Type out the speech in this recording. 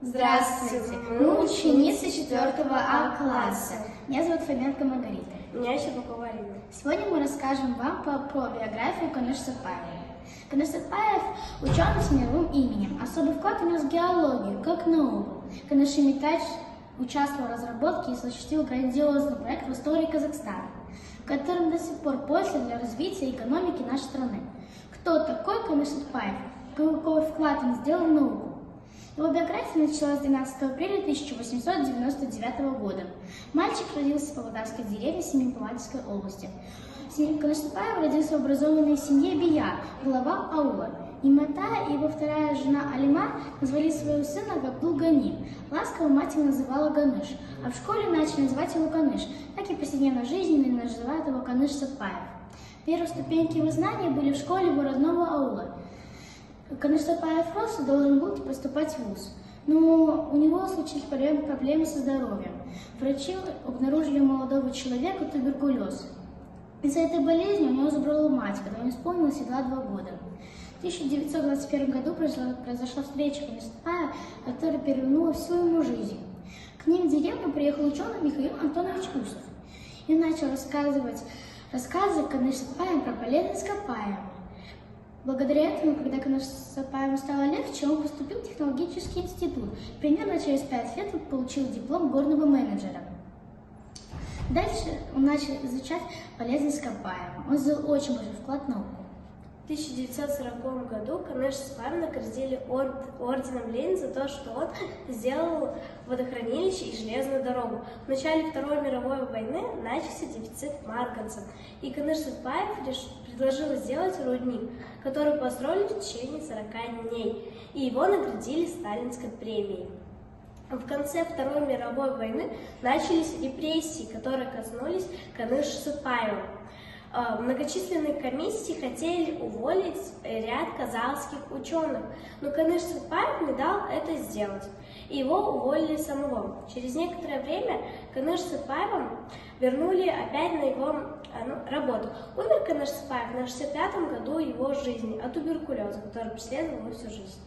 Здравствуйте! Мы ученицы 4 А класса. Меня зовут Фоменко Маргарита. Меня Щербакова Арина. Сегодня мы расскажем вам про биографию Каныш Сатпаева. Каныш Сатпаев – ученый с мировым именем. Особый вклад внес в геологию, как науку. Каныш Имитач участвовал в разработке и осуществил грандиозный проект в истории Казахстана, в котором до сих пор пользуется для развития экономики нашей страны. Кто такой Каныш Сатпаев? Какой вклад он сделал в науку? Его биография началась 12 апреля 1899 года. Мальчик родился в Павлодарской деревне Семипалатинской области. Каныш Сатпаев родился в образованной семье Бия, глава аула. Имата и его вторая жена Алима назвали своего сына Габдул-Гани. Ласково мать его называла Ганыш, а в школе начали называть его Каныш. Так и в повседневной жизни называют его Каныш Сатпаев. Первые ступеньки его знаний были в школе его родного аула. Каныш Сатпаев рос и должен был поступать в вуз, но у него случились проблемы со здоровьем. Врачи обнаружили у молодого человека туберкулез. Из-за этой болезни у него забрала мать, когда ему исполнилось едва 2 года. В 1921 году произошла встреча Каныша Сатпаева, которая перевернула всю ему жизнь. К ним в деревню приехал ученый Михаил Антонович Усов и начал рассказывать рассказы Каныша Сатпаева про полезные ископаемые. Благодаря этому, когда Канышу Сатпаеву стало легче, он поступил в технологический институт. Примерно через 5 лет он получил диплом горного менеджера. Дальше он начал изучать полезные ископаемые. Он сделал очень большой вклад в науку. В 1940 году Каныша Сатпаева наградили орденом Ленина за то, что он сделал водохранилище и железную дорогу. В начале Второй мировой войны начался дефицит марганца, и Каныш Сатпаев предложил сделать рудник, который построили в течение 40 дней, и его наградили Сталинской премией. В конце Второй мировой войны начались репрессии, которые коснулись Каныша Сатпаева. Многочисленные комиссии хотели уволить ряд казахских ученых, но Каныш Сатпаев не дал это сделать, и его уволили самого. Через некоторое время Каныша Сатпаева вернули опять на его работу. Умер Каныш Сатпаев на 65-м году его жизни от туберкулеза, который преследовал его всю жизнь.